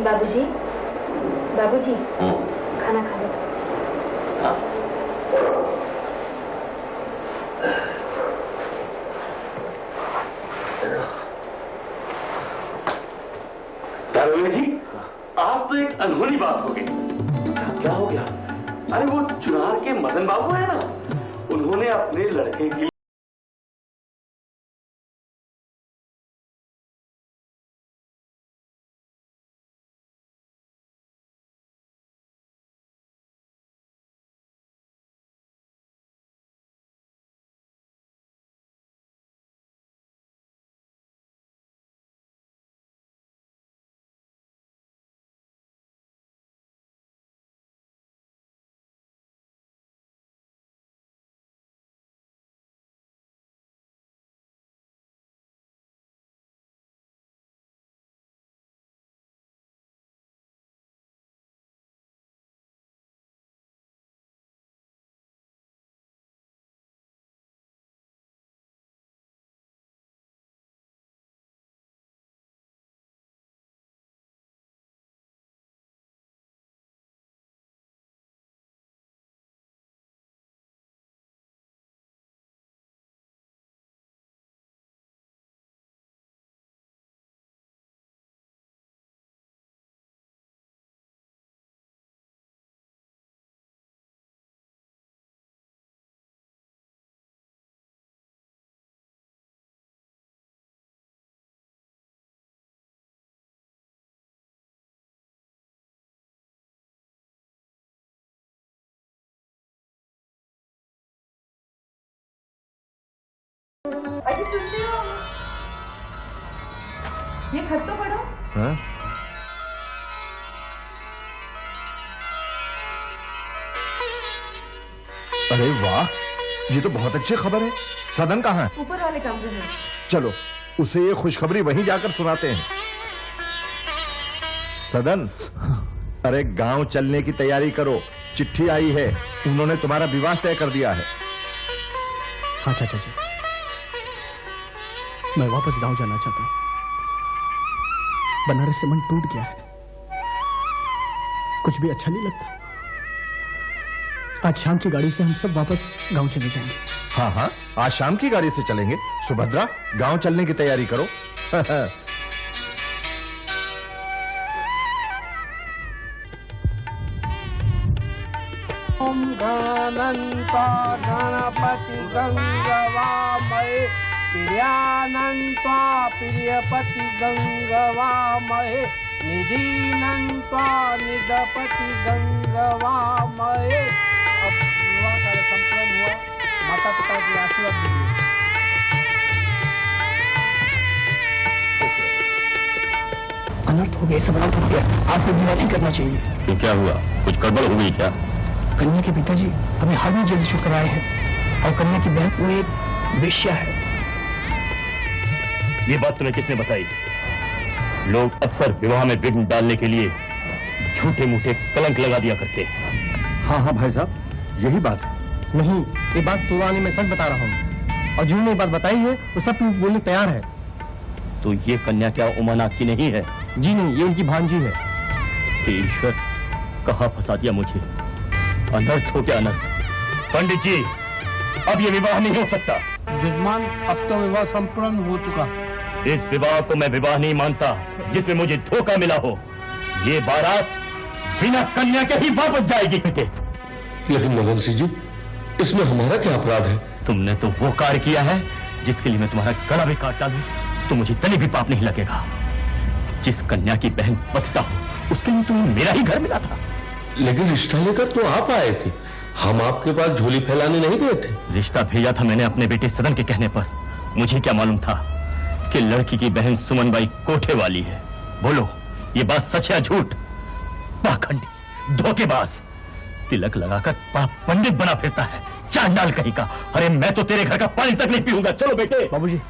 बाबूजी, बाबूजी, खाना खा लो। जी, आज तो एक अनहोनी बात हो गई। क्या हो गया? अरे वो चुनार के मदन बाबू है ना, उन्होंने अपने लड़के की अजी सुनते हो? ये खत तो पढ़ो। हाँ? अरे वाह, ये तो बहुत अच्छी खबर है। सदन कहाँ है? ऊपर वाले कमरे में। चलो उसे ये खुशखबरी वहीं जाकर सुनाते हैं। सदन, अरे गांव चलने की तैयारी करो, चिट्ठी आई है, उन्होंने तुम्हारा विवाह तय कर दिया है। हाँ चाचा जी, मैं वापस गांव जाना चाहता हूं। बनारस से मन टूट गया है, कुछ भी अच्छा नहीं लगता। आज शाम की गाड़ी से हम सब वापस गांव चले जाएंगे। हाँ हाँ, आज शाम की गाड़ी से चलेंगे। सुभद्रा, गांव चलने की तैयारी करो। ओम गणानंता गणपति गंगवामहे प्रियानंता प्रियपति गंगवामहे निधीनंता निधपति गंगवामहे। अब विवाह का संपन्न हुआ, माता पिता की आशीर्वाद दीजिए। अनर्थ हो गया, सब अनर्थ हो गया। आपको विवाह नहीं करना चाहिए। तो क्या हुआ? कुछ गड़बड़ हो गई क्या? कन्या के पिताजी अभी हाल में जेल से छुटकर आए हैं और कन्या की बहन वो एक वेश्या है। ये बात तुम्हें किसने बताई? लोग अक्सर विवाह में विघ्न डालने के लिए झूठे मूठे कलंक लगा दिया करते हैं। हाँ हाँ भाई साहब, यही बात है। नहीं, ये बात पुरानी मैं सच बता रहा हूँ, और जिन्होंने ये बात बताई है वो सब बोलने तैयार है। तो ये कन्या क्या उमानाथ की नहीं है? जी नहीं, ये उनकी भांजी है। हे ईश्वर, कहाँ फंसा दिया मुझे। अनर्थ हो क्या अनर्थ। पंडित जी, अब ये विवाह नहीं हो सकता। जजमान, अब तो विवाह संपूर्ण हो चुका। इस विवाह को मैं विवाह नहीं मानता जिसमें मुझे धोखा मिला हो। ये बारात बिना कन्या के ही वापस जाएगी। लेकिन मदन सिंह जी, इसमें हमारा क्या अपराध है? तुमने तो वो कार्य किया है जिसके लिए मैं तुम्हारा गला भी काट डालूं तो मुझे तनी भी पाप नहीं लगेगा। जिस कन्या की बहन पतिता हो उसके लिए तुम्हें मेरा ही घर मिला था। लेकिन रिश्ता लेकर तो आप आए थे, हम आपके पास झोली फैलाने नहीं गए थे। रिश्ता भेजा था मैंने अपने बेटे सदन के कहने पर। मुझे क्या मालूम था कि लड़की की बहन सुमनबाई कोठे वाली है। बोलो, ये बात सच है या झूठ? पाखंडी, धोखेबाज, तिलक लगाकर पाप पंडित बना फिरता है, चांडाल कहीं का। अरे मैं तो तेरे घर का पानी तक नहीं पीऊंगा। चलो बेटे। बाबूजी,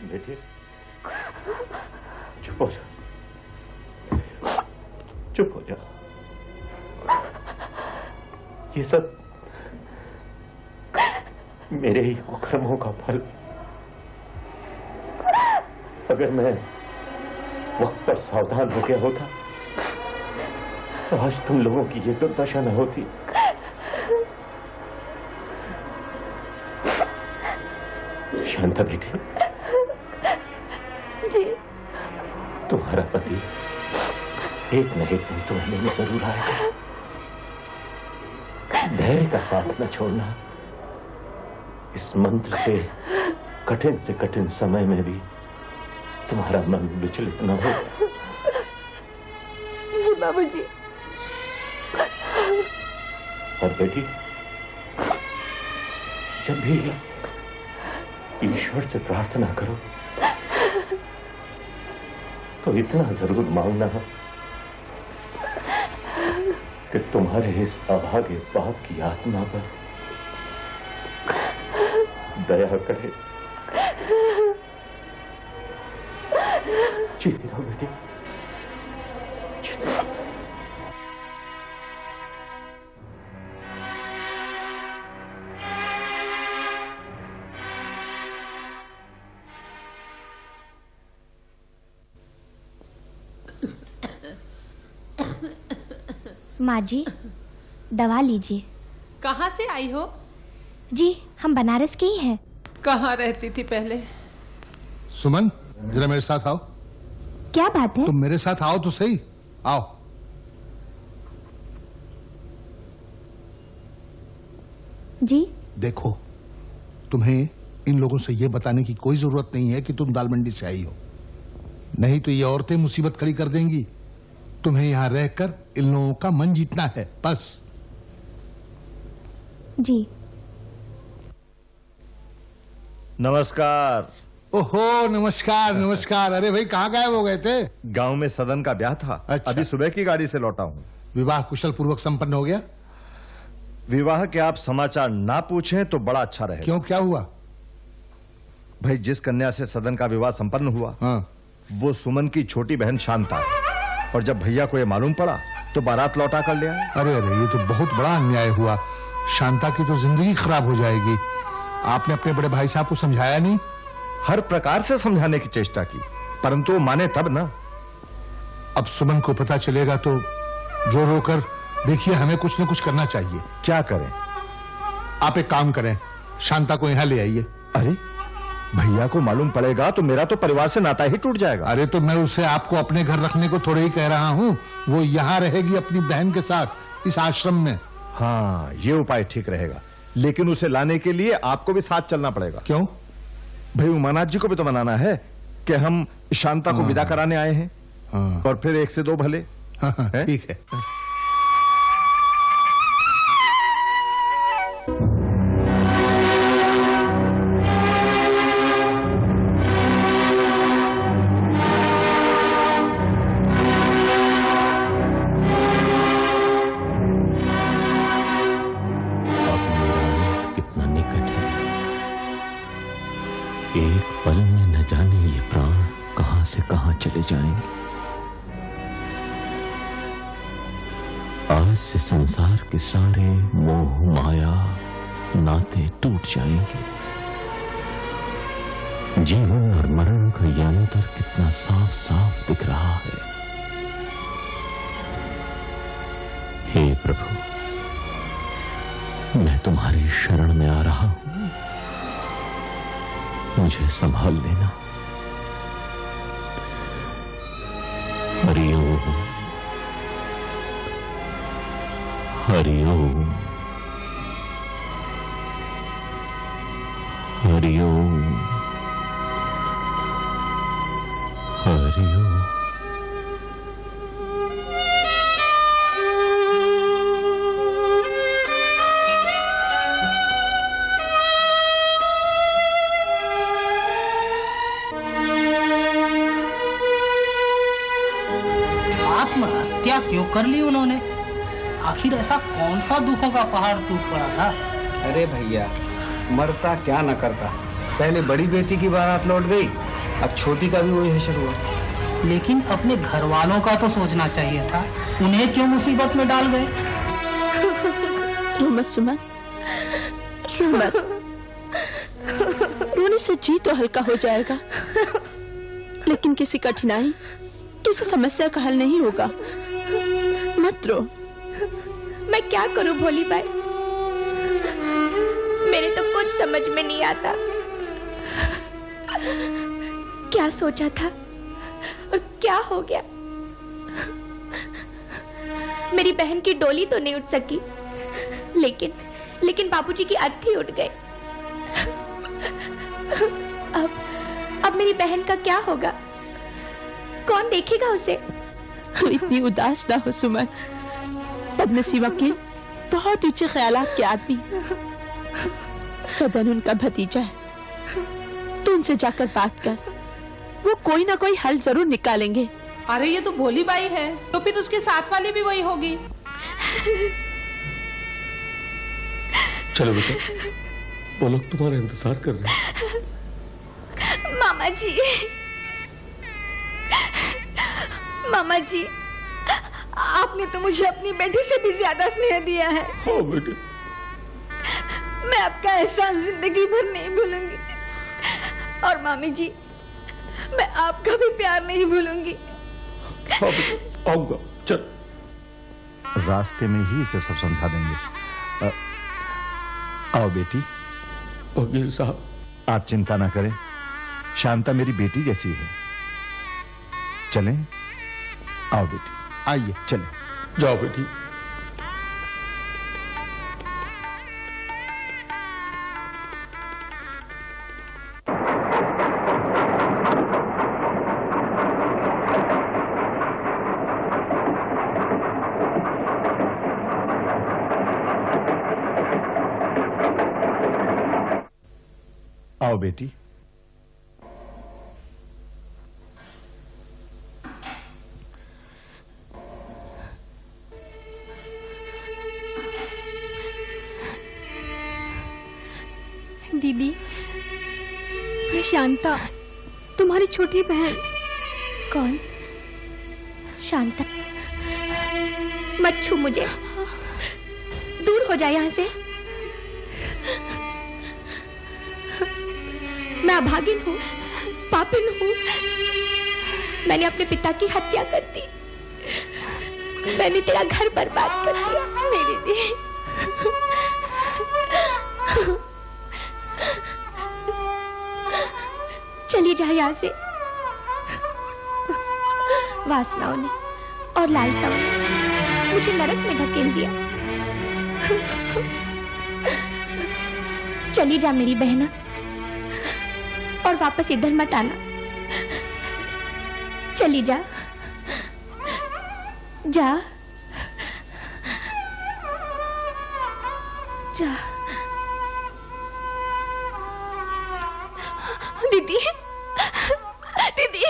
बेटे चुप हो जा, चुप हो जा। ये सब मेरे ही कुकर्मों का फल। अगर मैं वक्त पर सावधान हो गया होता तो आज तुम लोगों की ये दुर्दशा न होती। शांता बेटी, जी तुम्हारा पति एक न एक दिन तुम्हें में जरूर आएगा। धैर्य का साथ न छोड़ना। इस मंत्र से कठिन समय में भी तुम्हारा मन विचलित न हो। जी बाबूजी। और बेटी, जब भी ईश्वर से प्रार्थना करो तो इतना जरूर मांगना कि तुम्हारे इस अभागे बाप की आत्मा पर दया करे। जीती रहो बेटी, जीती रहो। माँ जी, दवा लीजिए। कहाँ से आई हो? जी हम बनारस के ही हैं। कहाँ रहती थी पहले? सुमन, जरा मेरे साथ आओ। क्या बात है? तुम मेरे साथ आओ तो सही, आओ। जी देखो, तुम्हें इन लोगों से यह बताने की कोई जरूरत नहीं है कि तुम दाल मंडी से आई हो, नहीं तो ये औरतें मुसीबत खड़ी कर देंगी। तुम्हें यहां रहकर इन लोगों का मन जीतना है, बस। जी नमस्कार। ओहो, नमस्कार नमस्कार। अरे भाई, कहाँ गायब हो गए थे? गांव में सदन का ब्याह था। अच्छा। अभी सुबह की गाड़ी से लौटा हूँ। विवाह कुशल पूर्वक संपन्न हो गया? विवाह के आप समाचार ना पूछें तो बड़ा अच्छा रहेगा। क्यों, क्या हुआ? भाई, जिस कन्या से सदन का विवाह संपन्न हुआ, हाँ। वो सुमन की छोटी बहन शांता है। और जब भैया को ये मालूम पड़ा तो बारात लौटा कर ले आए। अरे अरे, ये तो बहुत बड़ा अन्याय हुआ। शांता की तो जिंदगी खराब हो जाएगी। आपने अपने बड़े भाई साहब को समझाया नहीं? हर प्रकार से समझाने की चेष्टा की, परंतु वो माने तब ना। अब सुमन को पता चलेगा तो रो रो कर देखिए, हमें कुछ न कुछ करना चाहिए। क्या करें? आप एक काम करें, शांता को यहां ले आइए। अरे, भैया को मालूम पड़ेगा तो मेरा तो परिवार से नाता ही टूट जाएगा। अरे तो मैं उसे आपको अपने घर रखने को थोड़े ही कह रहा हूं, वो यहां रहेगी अपनी बहन के साथ इस आश्रम में। हाँ, ये उपाय ठीक रहेगा, लेकिन उसे लाने के लिए आपको भी साथ चलना पड़ेगा। क्यों? भाई, उमानाथ जी को भी तो मनाना है कि हम शांता को विदा कराने आए हैं। हाँ। और फिर एक से दो भले। हाँ, ठीक है। एक पल में न जाने ये प्राण कहां से कहां चले जाएंगे। आज से संसार के सारे मोह माया नाते टूट जाएंगे। जीवन और मरण का यह अंतर कितना साफ साफ दिख रहा है। हे प्रभु, मैं तुम्हारी शरण में आ रहा हूं, मुझे संभाल लेना। हरि ओम, हरि ओम, हरि ओम, हरि ओम। आत्महत्या क्यों कर ली उन्होंने? आखिर ऐसा कौन सा दुखों का पहाड़ टूट पड़ा था? अरे भैया, मरता क्या न करता, पहले बड़ी बेटी की बारात लौट गई, अब छोटी का भी वही हशर हुआ। लेकिन अपने घर वालों का तो सोचना चाहिए था, उन्हें क्यों मुसीबत में डाल गए? रो मत सुमन, रो मत। रोने से जी तो हल्का हो जाएगा, लेकिन किसी कठिनाई, किसी समस्या का हल नहीं होगा। मत रो। मैं क्या करूं भोली बाई, मेरे तो कुछ समझ में नहीं आता। क्या सोचा था और क्या हो गया। मेरी बहन की डोली तो नहीं उठ सकी, लेकिन बाबूजी की अर्थी उठ गई। अब मेरी बहन का क्या होगा, कौन देखेगा उसे। तू इतनी उदास ना हो सुमन, बदनसीब वकील बहुत ऊंचे ख्यालात के आदमी, सदन उनका भतीजा है। तू उनसे जाकर बात कर, वो कोई ना कोई हल जरूर निकालेंगे। अरे ये तो भोली बाई है, तो फिर उसके साथ वाली भी वही होगी। चलो बेटा, वो लोग तुम्हारा इंतजार कर रहे हैं। मामा जी, मामा जी, आपने तो मुझे अपनी बेटी से भी ज्यादा स्नेह दिया है। हाँ बेटे, मैं आपका एहसान जिंदगी भर नहीं भूलूंगी। और मामी जी, मैं आपका भी प्यार नहीं भूलूंगी। हाँ बेटे, आऊंगा। चल, रास्ते में ही इसे सब समझा देंगे। आओ बेटी। वकील साहब, आप चिंता ना करें, शांता मेरी बेटी जैसी है। चलें? आओ बेटी, आइए। चलें। जाओ बेटी। आओ बेटी। दीदी, मैं शांता, तुम्हारी छोटी बहन। कौन? शांता? मत छू मुझे, दूर हो जाए यहां से। मैं अभागिन हूँ, पापिन हूँ। मैंने अपने पिता की हत्या कर दी, मैंने तेरा घर बर्बाद कर दिया। मेरी दी, चली जा यहाँ से। वासनाओं ने और लालसाओं ने मुझे नरक में ढकेल दिया। चली जा मेरी बहना, और वापस इधर मत आना। चली जा, जा जा। दीदी, दीदी,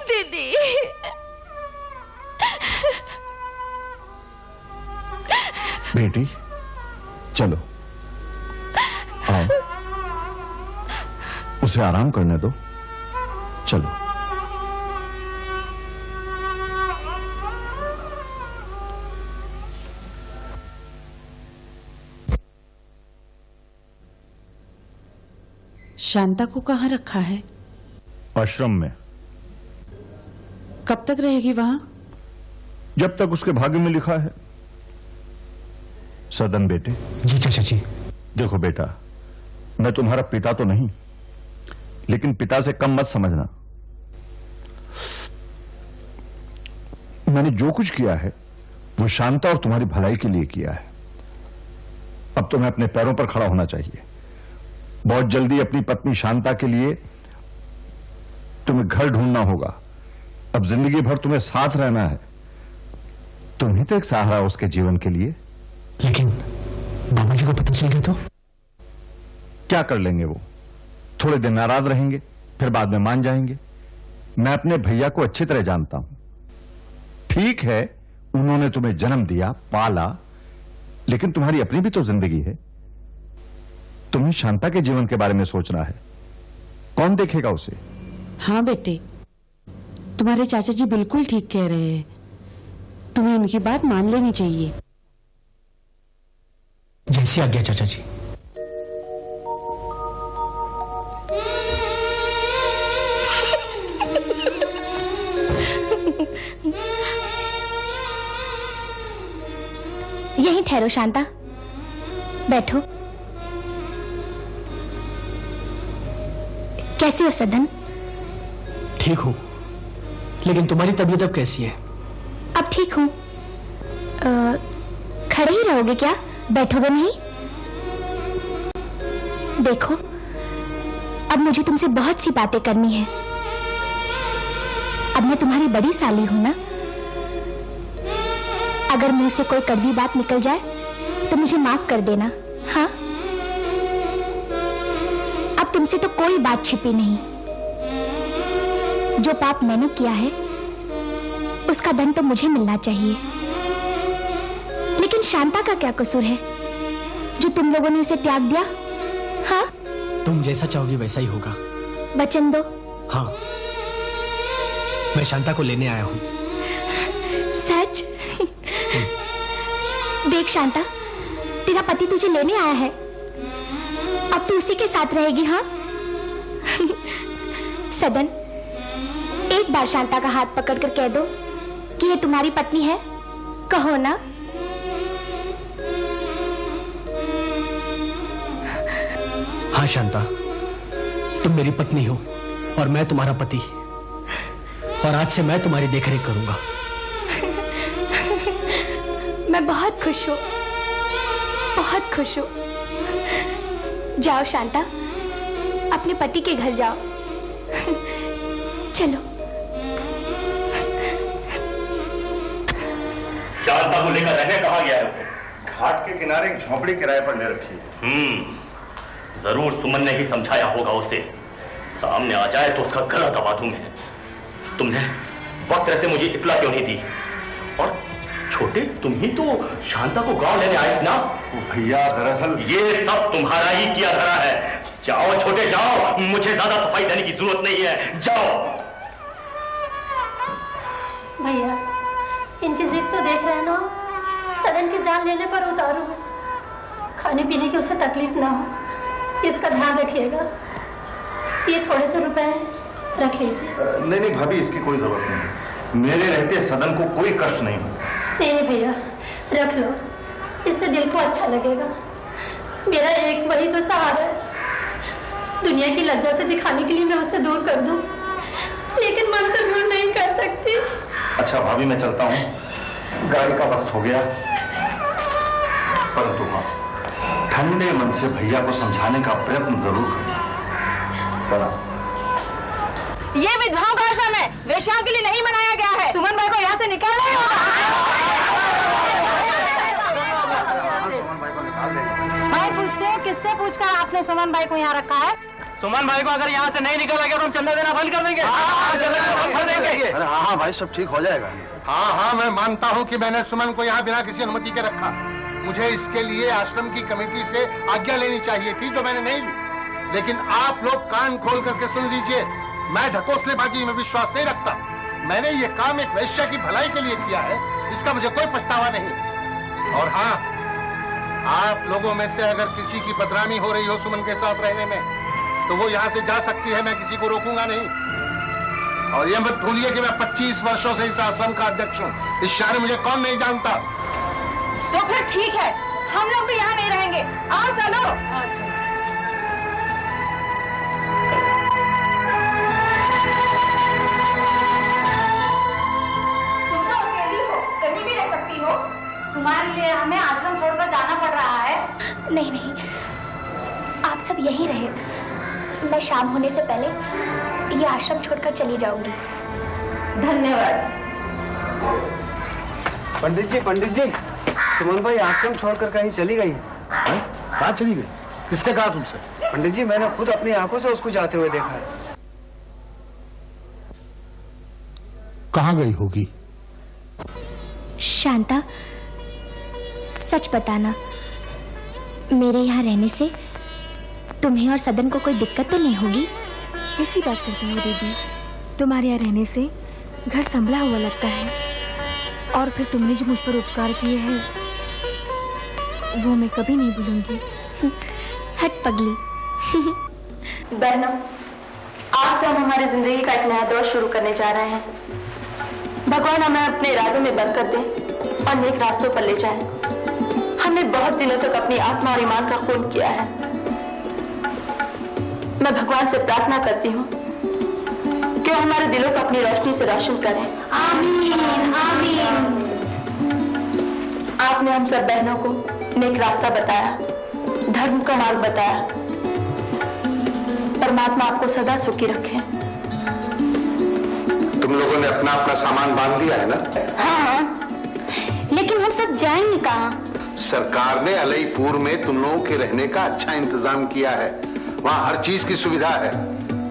दीदी। बेटी, चलो आओ, उसे आराम करने दो। चलो। शांता को कहाँ रखा है? आश्रम में। कब तक रहेगी वहां? जब तक उसके भाग्य में लिखा है। सदन बेटे। जी चाचा जी। देखो बेटा, मैं तुम्हारा पिता तो नहीं, लेकिन पिता से कम मत समझना। मैंने जो कुछ किया है वो शांता और तुम्हारी भलाई के लिए किया है। अब तुम्हें अपने पैरों पर खड़ा होना चाहिए। बहुत जल्दी अपनी पत्नी शांता के लिए तुम्हें घर ढूंढना होगा। अब जिंदगी भर तुम्हें साथ रहना है। तुम ही तो एक सहारा हो उसके जीवन के लिए। लेकिन बाबूजी को पता चल गया तो? क्या कर लेंगे वो? थोड़े दिन नाराज रहेंगे, फिर बाद में मान जाएंगे। मैं अपने भैया को अच्छी तरह जानता हूं। ठीक है, उन्होंने तुम्हें जन्म दिया, पाला, लेकिन तुम्हारी अपनी भी तो जिंदगी है। तुम्हें शांता के जीवन के बारे में सोचना है। कौन देखेगा उसे? हाँ बेटे, तुम्हारे चाचा जी बिल्कुल ठीक कह रहे हैं। तुम्हें इनकी बात मान लेनी चाहिए। जैसी आज्ञा चाचा जी। यहीं ठहरो शांता, बैठो। कैसे हो सदन? ठीक हूं, लेकिन तुम्हारी तबीयत अब कैसी है? अब ठीक हूं। खड़े ही रहोगे क्या? बैठोगे नहीं? देखो, अब मुझे तुमसे बहुत सी बातें करनी है। अब मैं तुम्हारी बड़ी साली हूं ना। अगर मुंह से कोई कड़वी बात निकल जाए तो मुझे माफ कर देना। हाँ, अब तुमसे तो कोई बात छिपी नहीं। जो पाप मैंने किया है उसका दंड तो मुझे मिलना चाहिए। लेकिन शांता का क्या कसूर है जो तुम लोगों ने उसे त्याग दिया? हाँ, तुम जैसा चाहोगी वैसा ही होगा। वचन दो। हाँ, मैं शांता को लेने आया हूं। सच? देख शांता, तेरा पति तुझे लेने आया है। अब तू उसी के साथ रहेगी। हाँ सदन, एक बार शांता का हाथ पकड़कर कह दो कि ये तुम्हारी पत्नी है। कहो ना। हाँ शांता, तुम मेरी पत्नी हो और मैं तुम्हारा पति, और आज से मैं तुम्हारी देखरेख करूंगा। मैं बहुत खुश हूँ, बहुत खुश हूँ। जाओ शांता, अपने पति के घर जाओ। चलो। शांता को लेकर रहने कहाँ गया है? घाट के किनारे एक झोपड़ी किराए पर ले रखी है। जरूर सुमन ने ही समझाया होगा उसे। सामने आ जाए तो उसका गला दबा दूं मैं। तुमने वक्त रहते मुझे इत्तला क्यों नहीं दी? और छोटे, तुम ही तो शांता को गांव लेने आए ना? भैया दरअसल ये सब तुम्हारा ही किया धरा है। जाओ छोटे, जाओ, मुझे ज्यादा सफाई देने की जरूरत नहीं है। जाओ। भैया, इनकी जिद तो देख रहे ना, सदन की जान लेने पर उतारू। खाने पीने की उसे तकलीफ ना हो, इसका ध्यान रखिएगा। ये थोड़े से रुपए रख लीजिए। नहीं नहीं भाभी, इसकी कोई जरूरत नहीं। मेरे रहते सदन को कोई कष्ट नहीं हो। नहीं भैया, रख लो, इससे दिल को अच्छा लगेगा। मेरा एक वही तो सहारा है। दुनिया की लज्जा से दिखाने के लिए मैं उसे दूर कर दूं, लेकिन मन से दूर नहीं कर सकती। अच्छा भाभी, मैं चलता हूँ, गाड़ी का वक्त हो गया। परंतु हाँ, ठंडे मन से भैया को समझाने का प्रयत्न जरूर करना। ये विधवाओं का आश्रम है, वेश्याओं के लिए नहीं बनाया गया है। सुमन भाई को यहाँ से निकालना ही होगा। भाई पूछते हो, किससे पूछकर आपने सुमन भाई को यहाँ रखा है? सुमन भाई को अगर यहाँ से नहीं निकाला गया तो हम चंदा देना बंद कर देंगे। अरे हाँ भाई, सब ठीक हो जाएगा। हाँ हाँ, मैं मानता हूँ कि मैंने सुमन को यहाँ बिना किसी अनुमति के रखा। मुझे इसके लिए आश्रम की कमेटी से आज्ञा लेनी चाहिए थी, जो मैंने नहीं ली। लेकिन आप लोग कान खोल करके सुन लीजिए, मैं ढकोसलेबाजी में विश्वास नहीं रखता। मैंने ये काम एक वैश्या की भलाई के लिए किया है, इसका मुझे कोई पछतावा नहीं। और हाँ, आप लोगों में से अगर किसी की बदनामी हो रही हो सुमन के साथ रहने में, तो वो यहाँ से जा सकती है, मैं किसी को रोकूंगा नहीं। और ये मत भूलिए कि मैं 25 वर्षों से इस आश्रम का अध्यक्ष हूँ। इस शहर में मुझे कौन नहीं जानता। तो फिर ठीक है, हम लोग भी यहाँ नहीं रहेंगे। आओ चलो। तुम तो अकेली हो, कहीं भी रह सकती हो। तुम्हारे लिए हमें आश्रम छोड़कर जाना पड़ रहा है। नहीं नहीं, आप सब यहीं रहे। मैं शाम होने से पहले ये आश्रम छोड़कर चली जाऊंगी। धन्यवाद। पंडित जी, सुमन भाई आश्रम छोड़कर कहीं चली गई। कहाँ चली गई? किसने कहा तुमसे? पंडित जी, मैंने खुद अपनी आंखों से उसको जाते हुए देखा है। कहाँ गई होगी? शांता, सच बताना, मेरे यहाँ रहने से तुम्हें और सदन को कोई दिक्कत तो नहीं होगी? ऐसी बात करते हो दीदी, तुम्हारे यहाँ रहने से घर संभला हुआ लगता है, और फिर तुमने जो मुझ पर उपकार किए हैं वो मैं कभी नहीं भूलूंगी। हट पगली। बहनों, आज से हम हमारी जिंदगी का एक नया दौर शुरू करने जा रहे हैं। भगवान हमें अपने इरादों में बंद कर दे और नेक रास्तों पर ले जाए। हमने बहुत दिनों तक अपनी आत्मा और ईमान का खून किया है। मैं भगवान से प्रार्थना करती हूँ कि वो हमारे दिलों को अपनी रोशनी से रोशन करें। आमीन आमीन। आपने हम सब बहनों को नेक रास्ता बताया, धर्म का मार्ग बताया। परमात्मा आपको सदा सुखी रखे। तुम लोगों ने अपना अपना सामान बांध दिया है ना? हाँ, लेकिन हम सब जाएंगे कहाँ? सरकार ने अलईपुर में तुम लोगों के रहने का अच्छा इंतजाम किया है। वहाँ हर चीज की सुविधा है,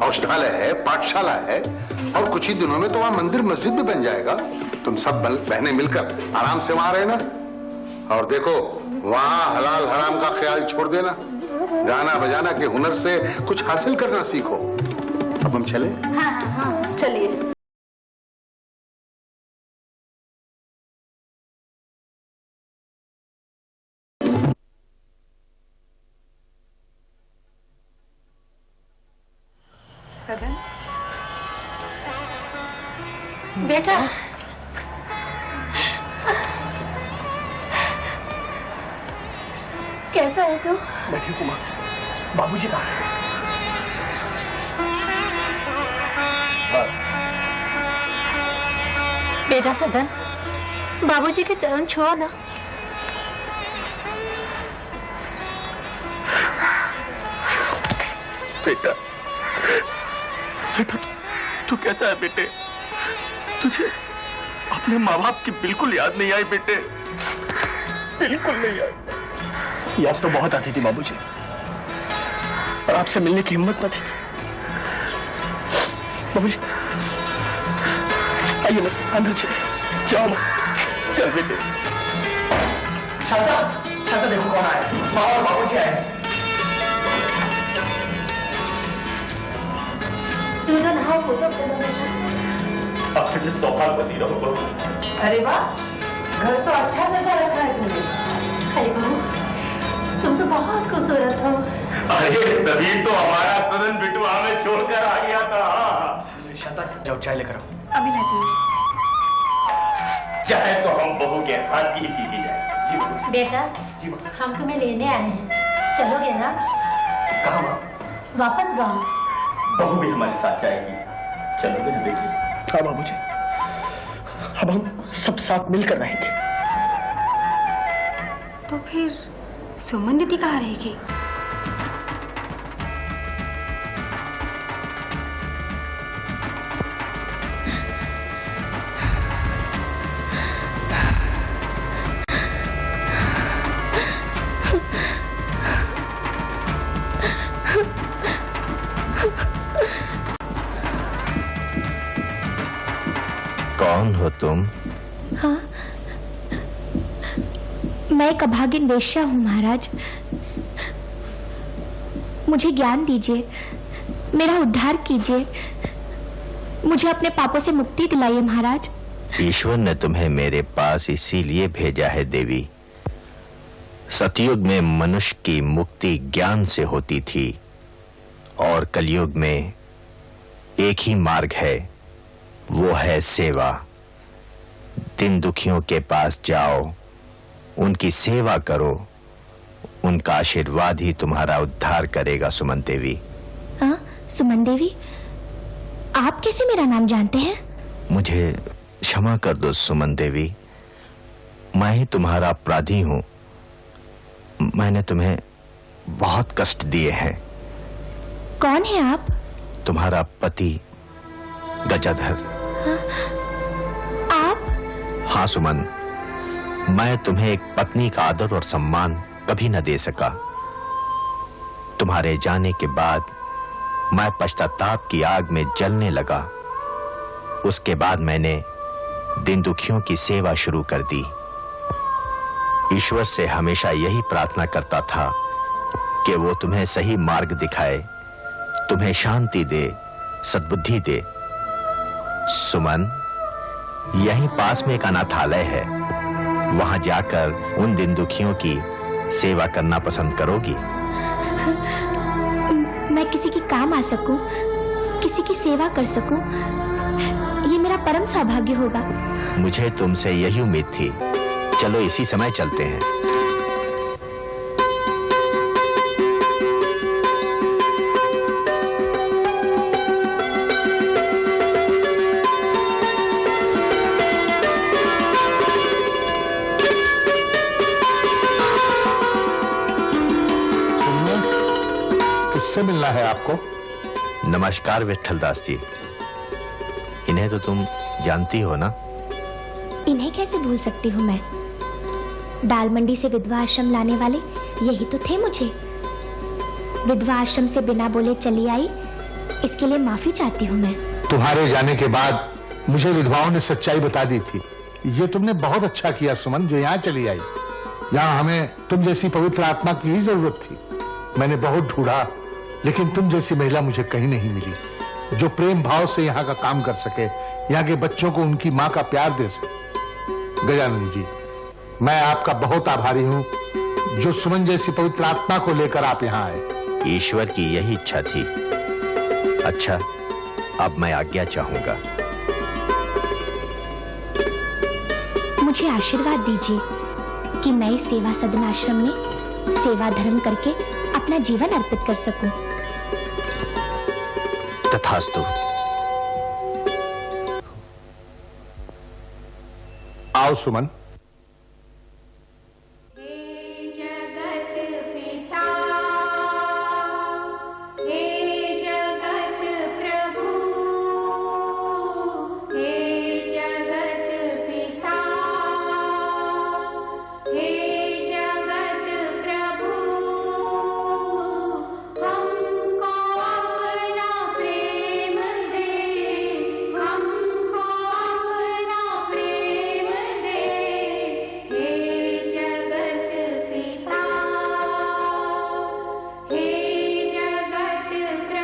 औषधालय है, पाठशाला है, और कुछ ही दिनों में तो वहाँ मंदिर मस्जिद भी बन जाएगा। तुम सब बहनें मिलकर आराम से वहाँ रहना। और देखो, वहाँ हलाल हराम का ख्याल छोड़ देना। गाना बजाना के हुनर से कुछ हासिल करना सीखो। अब हम चले? हाँ, चलिए। सदन, बेटा, कैसा है तू? मैं ठीक हूँ माँ। बाबूजी कहाँ हैं? बेटा सदन, बाबूजी के चरण छुओ ना। बेटा, बेटा तू कैसा है बेटे? तुझे अपने माँ बाप की बिल्कुल याद नहीं आई बेटे? बिल्कुल नहीं आई। याद तो बहुत आती थी बाबूजी, और आपसे मिलने की हिम्मत न थी। बाबूजी आइए ना, अंदर चलिए। जाओ ना, चल बेटे। शांता, शांता देखो कौन आया। माँ और बाबूजी आए। तू तो नहाओ, फोटो चलो बेटा। अपने सौभाग्यवती रहो बहू। अरे वाह, घर तो अच्छा सजा रखा है तुमने। अरे बहू, तुम तो बहुत खूबसूरत हो। अरे तभी तो हमारा सदन बिट्टू हमें छोड़कर आ गया था। शांता जाओ, चाय लेकर आओ। अभी लाती हूँ। चाहे तो हम बहू के हाथ की पी जाए। जी बहू। बेटा, जी माँ। हम तुम्हें लेने आए हैं, चलोगे ना? कहाँ माँ? वापस गाँव। बहू भी हमारे साथ जाएगी, चलोगे ना बेटी? हाँ बाबूजी, अब हम सब साथ मिलकर रहेंगे। तो फिर सुमन दीदी कहाँ रहेगी? कौन हो तुम? हाँ, मैं एक अभागिन वेश्या हूँ महाराज। मुझे ज्ञान दीजिए, मेरा उद्धार कीजिए, मुझे अपने पापों से मुक्ति दिलाइए महाराज। ईश्वर ने तुम्हें मेरे पास इसीलिए भेजा है देवी। सतयुग में मनुष्य की मुक्ति ज्ञान से होती थी, और कलयुग में एक ही मार्ग है, वो है सेवा। दिन दुखियों के पास जाओ, उनकी सेवा करो, उनका आशीर्वाद ही तुम्हारा उद्धार करेगा। सुमन देवी। हाँ, सुमन देवी, आप कैसे मेरा नाम जानते हैं? मुझे क्षमा कर दो सुमन देवी, मैं ही तुम्हारा अपराधी हूं। मैंने तुम्हें बहुत कष्ट दिए हैं। कौन है आप? तुम्हारा पति गजाधर। आप? हाँ सुमन, मैं तुम्हें एक पत्नी का आदर और सम्मान कभी न दे सका। तुम्हारे जाने के बाद मैं पश्चाताप की आग में जलने लगा। उसके बाद मैंने दिन दुखियों की सेवा शुरू कर दी। ईश्वर से हमेशा यही प्रार्थना करता था कि वो तुम्हें सही मार्ग दिखाए, तुम्हें शांति दे, सद्बुद्धि दे। सुमन, यहीं पास में एक अनाथालय है, वहां जाकर उन दिन दुखियों की सेवा करना पसंद करोगी? मैं किसी के काम आ सकूं, किसी की सेवा कर सकूं, ये मेरा परम सौभाग्य होगा। मुझे तुमसे यही उम्मीद थी। चलो इसी समय चलते हैं। किससे मिलना है आपको? नमस्कार विट्ठलदास जी। इन्हें तो तुम जानती हो ना? इन्हें कैसे भूल सकती हूँ मैं? दाल मंडी से विधवा आश्रम लाने वाले यही तो थे मुझे। विधवा आश्रम से बिना बोले चली आई, इसके लिए माफी चाहती हूँ मैं। तुम्हारे जाने के बाद मुझे विधवाओं ने सच्चाई बता दी थी। ये तुमने बहुत अच्छा किया सुमन, जो यहाँ चली आई। यहाँ हमें तुम जैसी पवित्र आत्मा की ही जरूरत थी। मैंने बहुत ढूंढा, लेकिन तुम जैसी महिला मुझे कहीं नहीं मिली, जो प्रेम भाव से यहाँ का काम कर सके, यहाँ के बच्चों को उनकी माँ का प्यार दे सके। गजानन जी, मैं आपका बहुत आभारी हूँ, जो सुमन जैसी पवित्र आत्मा को लेकर आप यहाँ आए। ईश्वर की यही इच्छा थी। अच्छा, अब मैं आज्ञा चाहूंगा। मुझे आशीर्वाद दीजिए कि मैं इस सेवा सदन आश्रम में सेवा धर्म करके अपना जीवन अर्पित कर सकूं। तथास्तु। आओ सुमन।